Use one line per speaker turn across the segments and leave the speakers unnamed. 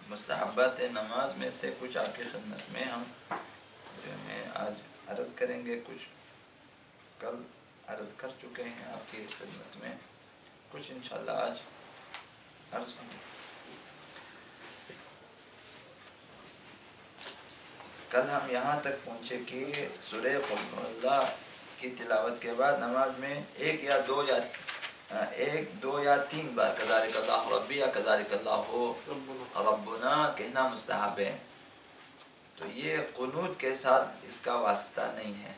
مستحبات نماز میں سے کچھ آپ کی خدمت میں ہم جو ہے آج عرض کریں گے. کچھ کل عرض کر چکے ہیں آپ کی خدمت میں, کچھ انشاءاللہ آج عرض ہوں گے. کل ہم یہاں تک پہنچے کہ سورہ قل هو اللہ کی تلاوت کے بعد نماز میں ایک دو یا تین بار کذالک اللہ ربی یا کذالک اللہ ربنا کہنا مستحب ہے. تو یہ قنوت کے ساتھ اس کا واسطہ نہیں ہے,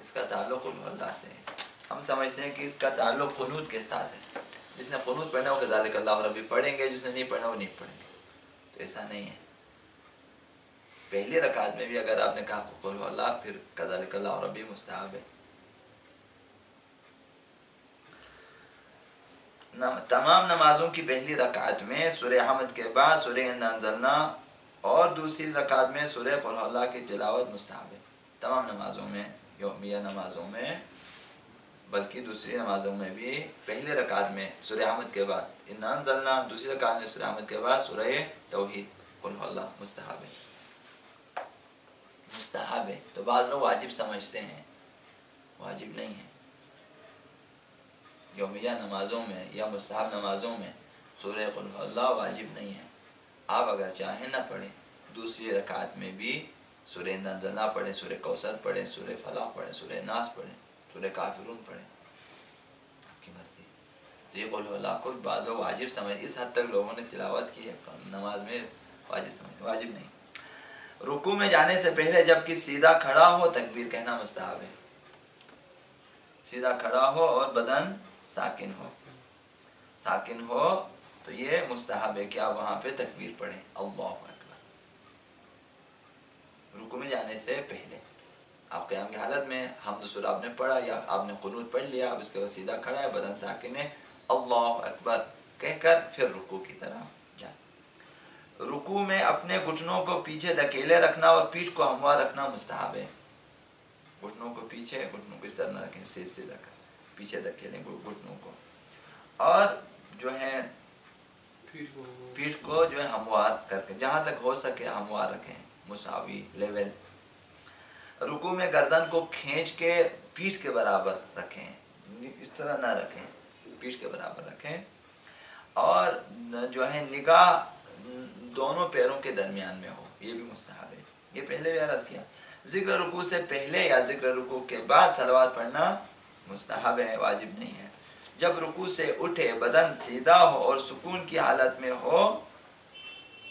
اس کا تعلق قل هو اللہ سے ہے. ہم سمجھتے ہیں کہ اس کا تعلق قنوت کے ساتھ ہے. جس نے قنوت پڑھنا وہ کذالک اللہ ربی پڑھیں گے, جس نے نہیں پڑھنا وہ نہیں پڑھیں گے. تو ایسا نہیں ہے. پہلی رکعت میں بھی اگر آپ نے کہا قل هو اللہ پھر کذالک اللہ ربی مستحب ہے. تمام نمازوں کی پہلی رکعت میں سورہ حمد کے بعد سورہ انا انزلنا اور دوسری رکعت میں سورہ قل هو اللہ کی تلاوت مستحب ہے. تمام نمازوں میں, یومیہ نمازوں میں, بلکہ دوسری نمازوں میں بھی پہلی رکعت میں سورہ حمد کے بعد انا انزلنا, دوسری رکعت میں سورہ حمد کے بعد سورہ توحید قل هو اللہ مستحب ہے. مستحب ہے. تو بعض لوگ واجب سمجھتے ہیں, واجب نہیں ہے. یومیہ نمازوں میں یا مستحب نمازوں میں سورہ قل هو اللہ واجب نہیں ہے. آپ اگر چاہیں نہ پڑھیں, دوسری رکعت میں بھی سورہ انا انزلنا پڑھیں, سورہ کوثر پڑھیں, سورہ فلاح پڑھیں, سورہ ناس پڑھیں, سورہ کافرون پڑھیں, آپ کی مرضی. تو یہ قل هو اللہ کو بعض لوگ واجب سمجھ, اس حد تک لوگوں نے تلاوت کی ہے نماز میں واجب سمجھ, واجب نہیں. رکوع میں جانے سے پہلے جبکہ سیدھا کھڑا ہو تکبیر کہنا مستحب ہے. سیدھا کھڑا ہو اور بدن ساکن ہو, ساکن ہو تو یہ مستحب ہے کہ آپ وہاں پہ تکبیر پڑھیں اللہ اکبر. رکوع میں جانے سے پہلے آپ قیام کی حالت میں حمد سورہ آپ نے پڑھا یا آپ نے قنوت پڑھ لیا, اب اس کے بعد سیدھا کھڑا ہے, بدن ساکن ہے, اللہ اکبر کہہ کر پھر رکوع کی طرف جائیں. رکوع میں اپنے گھٹنوں کو پیچھے دھکیلے رکھنا اور پیٹھ کو ہموار رکھنا مستحب ہے. گھٹنوں کو پیچھے, گھٹنوں کو اس طرح نہ رکھیں, سیدھا کر پیچھے دھکیلیں گھٹنوں کو, اور جو ہے پیٹھ کو جو ہے ہموار کر کے جہاں تک ہو سکے ہموار رکھیں, مساوی لیول. رکوع میں گردن کو کھینچ کے پیٹھ کے برابر رکھیں, اس طرح نہ رکھیں, پیٹھ کے برابر رکھیں. اور جو ہے نگاہ دونوں پیروں کے درمیان میں ہو, یہ بھی مستحب ہے. یہ پہلے بھی عرض کیا. ذکر رکوع سے پہلے یا ذکر رکوع کے بعد صلوات پڑھنا مستحب ہے, واجب نہیں ہے. جب رکوع سے اٹھے بدن سیدھا ہو اور سکون کی حالت میں ہو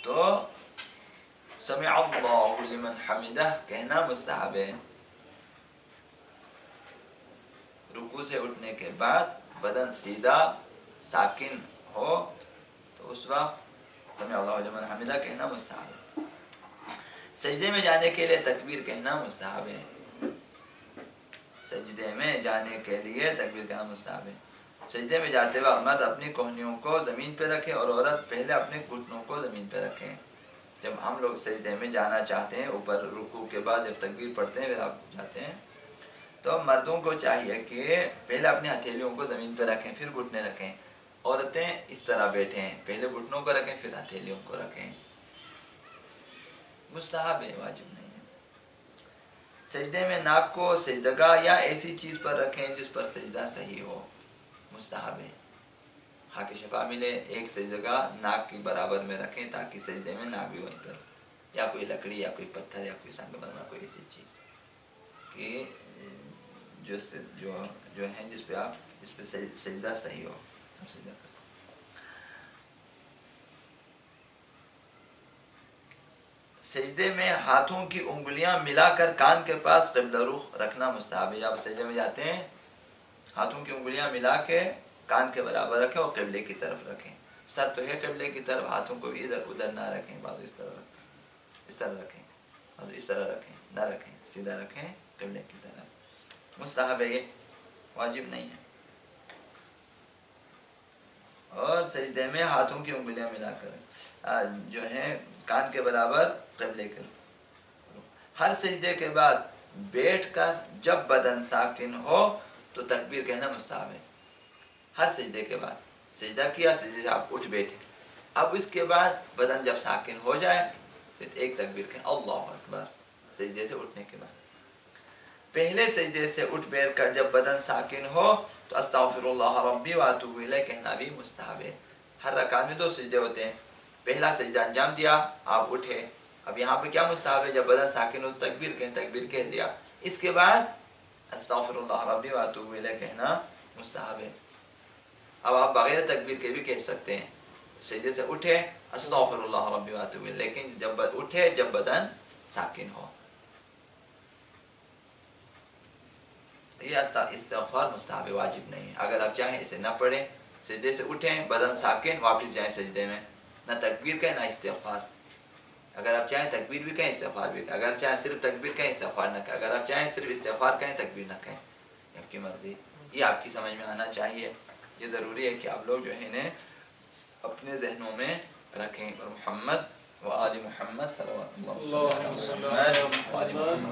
تو سمع اللہ لمن حمدہ کہنا مستحب ہے. رکوع سے اٹھنے کے بعد بدن سیدھا ساکن ہو تو اس وقت سمع اللہ لمن حمدہ کہنا مستحب ہے. سجدے میں جانے کے لیے تکبیر کہنا مستحب ہے. سجدے میں جانے کے لیے تکبیر کہنا مستحب ہے. سجدے میں جاتے وقت مرد اپنی کوہنیوں کو زمین پہ رکھے اور عورت پہلے اپنے گھٹنوں کو زمین پہ رکھیں. جب ہم لوگ سجدے میں جانا چاہتے ہیں, اوپر رکوع کے بعد جب تکبیر پڑھتے ہیں پھر آپ جاتے ہیں, تو مردوں کو چاہیے کہ پہلے اپنی ہتھیلیوں کو زمین پہ رکھیں پھر گھٹنے رکھیں. عورتیں اس طرح بیٹھیں, پہلے گھٹنوں کو رکھیں پھر ہتھیلیوں کو رکھیں. مستحب ہے, واجب نہیں ہے. سجدے میں ناک کو سجدگاہ یا ایسی چیز پر رکھیں جس پر سجدہ صحیح ہو, مستحب ہے. خاک شفا ملے, ایک سجدگاہ ناک کی برابر میں رکھیں تاکہ سجدے میں ناک بھی وہیں پر, یا کوئی لکڑی یا کوئی پتھر یا کوئی سنگمرمر, کوئی ایسی چیز کہ جو ہیں جس پہ آپ اس پہ سجدہ صحیح ہو, ہم سجدہ کر سکیں. سجدے میں ہاتھوں کی انگلیاں ملا کر کان کے پاس قبلہ رخ رکھنا مستحب ہے. جب سجدے میں جاتے ہیں ہاتھوں کی انگلیاں ملا کے کان کے برابر رکھیں اور قبلے کی طرف رکھیں. سر تو ہے قبلے کی طرف, ہاتھوں کو بھی ادھر ادھر نہ رکھیں, بعض اس طرح رکھیں, اس طرح رکھیں, بعض اس طرح رکھیں, نہ رکھیں, سیدھا رکھیں قبلے کی طرف. مستحب ہے, یہ واجب نہیں ہے. اور سجدے میں ہاتھوں کی انگلیاں ملا کر جو ہیں کان کے برابر قبلے کے. ہر سجدے کے بعد بیٹھ کر جب بدن ساکن ہو تو تکبیر کہنا مستحب ہے. ہر سجدے کے بعد سجدہ کیا, سجدے سے آپ اٹھ بیٹھے, اب اس کے بعد بدن جب ساکن ہو جائے پھر ایک تکبیر کہیں اللہ اکبر سجدے سے اٹھنے کے بعد. پہلے سجدے سے اٹھ بیٹھ کر جب بدن ساکن ہو تو استغفر اللہ ربی واتوب الیہ کہنا بھی مستحب ہے. ہر رکعت میں 2 سجدے ہوتے ہیں. پہلا سجدہ انجام دیا آپ اٹھے. اب یہاں پہ کیا مستحب ہے؟ جب بدن ساکن ہو تکبیر کہیں، تکبیر کہہ دیا. اس کے بعد استغفر اللہ ربی واتوب الیہ کہنا مستحب ہے. اب آپ بغیر تکبیر کے بھی کہہ سکتے ہیں. سجدے سے اٹھے استغفر اللہ ربی واتوب الیہ، لیکن جب اٹھے جب بدن ساکن ہو. یہ استغفار مستحب واجب نہیں ہے. اگر آپ چاہیں اسے نہ پڑھیں، سجدے سے اٹھیں بدن ساکن واپس جائیں سجدے میں، نہ تکبیر کہیں نہ استغفار. اگر آپ چاہیں تکبیر بھی کہیں استغفار بھی کہیں، اگر چاہیں صرف تکبیر کہیں استغفار نہ کہیں، اگر آپ چاہیں صرف استغفار کہیں تکبیر نہ کہیں، آپ کی مرضی. یہ آپ کی سمجھ میں آنا چاہیے. یہ ضروری ہے کہ آپ لوگ جو ہے انہیں اپنے ذہنوں میں رکھیں. اور محمد و آل محمد صلی اللہ علیہ وسلم.